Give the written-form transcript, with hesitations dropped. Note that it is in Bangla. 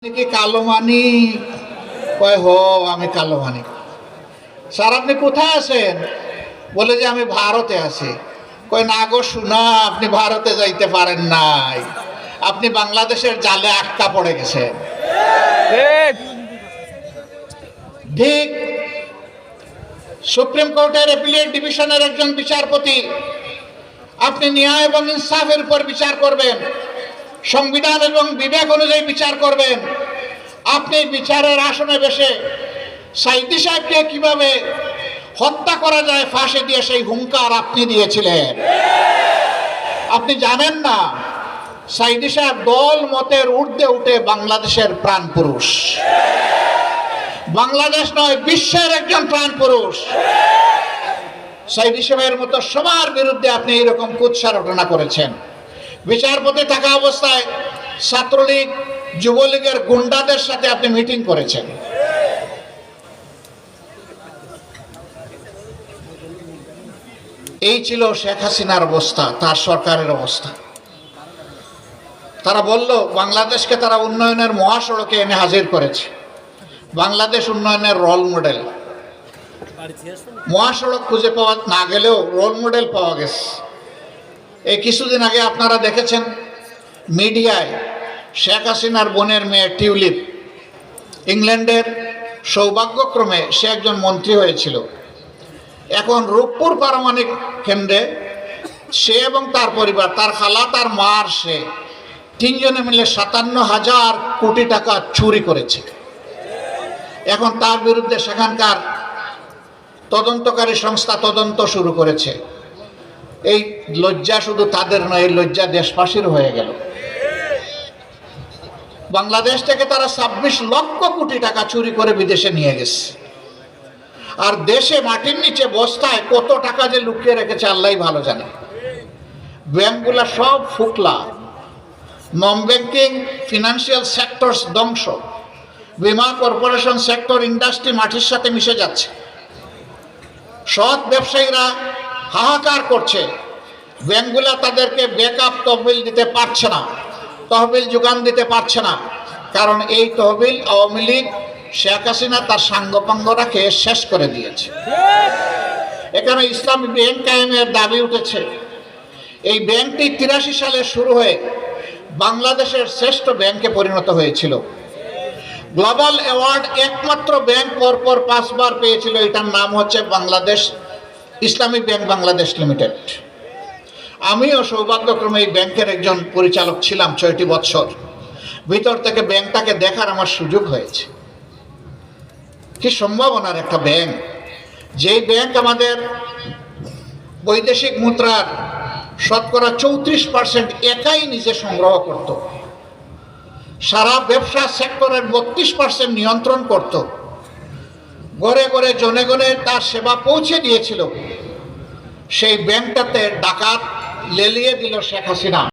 কি কালো মানিক? কয় হো, আমি কালো মানিক। স্যার আপনি কোথায় আছেন? বলে যে আমি ভারতে আছি। কয় না গো শোনা, আপনি ভারতে যাইতে পারেন নাই, আপনি বাংলাদেশের জালে আটকা পড়ে গেছেন। ঠিক সুপ্রিম কোর্টের অ্যাপিলেট ডিভিশনের একজন বিচারপতি, আপনি ন্যায় এবং ইনসাফের উপর বিচার করবেন, সংবিধান এবং বিবেক অনুযায়ী বিচার করবেন। আপনি বিচারের আসনে বসে সাইদি সাহেবকে কিভাবে হত্যা করা যায় ফাঁসি দিয়ে সেই হুঙ্কার আপনি দিয়েছিলেন। আপনি জানেন না সাইদি সাহেব দল মতের ঊর্ধ্বে উঠে বাংলাদেশের প্রাণ পুরুষ, বাংলাদেশ নয় বিশ্বের একজন প্রাণ পুরুষ। সাইদি সাহেবের মতো সবার বিরুদ্ধে আপনি এইরকম কুৎসা রটনা করেছেন। বিচারপতি থাকা অবস্থায় ছাত্রলীগ যুবলীগের গুন্ডাদের সাথে আপনি মিটিং করেছেন। এই ছিল শেখ হাসিনার অবস্থা, তার সরকারের অবস্থা। তারা বলল বাংলাদেশকে তারা উন্নয়নের মহাসড়কে এনে হাজির করেছে, বাংলাদেশ উন্নয়নের রোল মডেল। মহাসড়ক খুঁজে পাওয়া না গেলেও রোল মডেল পাওয়া গেছে। এই কিছুদিন আগে আপনারা দেখেছেন মিডিয়ায় শেখ হাসিনার বোনের মেয়ে টিউলিপ, ইংল্যান্ডের সৌভাগ্যক্রমে সে একজন মন্ত্রী হয়েছিল। এখন রূপপুর পারমাণবিক কেন্দ্রে সে এবং তার পরিবার, তার খালা, তার মা আর সে তিনজনে মিলে 57,000 কোটি টাকা চুরি করেছে। এখন তার বিরুদ্ধে সেখানকার তদন্তকারী সংস্থা তদন্ত শুরু করেছে। এই লজ্জা শুধু তাদের নয়, এই লজ্জা দেশবাসীর হয়ে গেল। বাংলাদেশ থেকে তারা 26 লক্ষ কোটি টাকা চুরি করে বিদেশে নিয়ে গেছে। আর দেশে মাটির নিচে বস্তায় কত টাকা যে লুকিয়ে রেখেছে আল্লাহই ভালো জানে। ব্যাংকগুলা সব ফুকলা, নন ব্যাংকিং ফিনান্সিয়াল সেক্টরস ধ্বংস, বিমা কর্পোরেশন সেক্টর, ইন্ডাস্ট্রি মাটির সাথে মিশে যাচ্ছে। সৎ ব্যবসায়ীরা হাহাকার করছে, ব্যাংকগুলা তাদেরকে ব্যাকআপ তহবিল দিতে পারছে না, তহবিল যোগান দিতে পারছে না। কারণ এই তহবিল আওয়ামী লীগ, শেখ হাসিনা তার সাঙ্গপাঙ্গরা খেয়ে শেষ করে দিয়েছে। এখানে ইসলামী ব্যাংক কায়েমের দাবি উঠেছে। এই ব্যাংকটি 83 সালে শুরু হয়ে বাংলাদেশের শ্রেষ্ঠ ব্যাংকে পরিণত হয়েছিল। গ্লোবাল অ্যাওয়ার্ড একমাত্র ব্যাংক পরপর 5 বার পেয়েছিল। এটার নাম হচ্ছে বাংলাদেশ ইসলামী ব্যাংক বাংলাদেশ লিমিটেড। আমিও সৌভাগ্যক্রমে এই ব্যাংকের একজন পরিচালক ছিলাম 6টি বছর। ভিতর থেকে ব্যাংকটাকে দেখার আমার সুযোগ হয়েছে। কি সম্ভাবনার একটা ব্যাংক! যেই ব্যাংক আমাদের বৈদেশিক মুদ্রার শতকরা 34% একাই নিজে সংগ্রহ করত, সারা ব্যবসা সেক্টরের 32% নিয়ন্ত্রণ করত, ঘরে ঘরে জনে জনে তার সেবা পৌঁছে দিয়েছিল, সেই ব্যাংকটাতে ডাকাত লেলিয়ে দিল শেখ হাসিনা।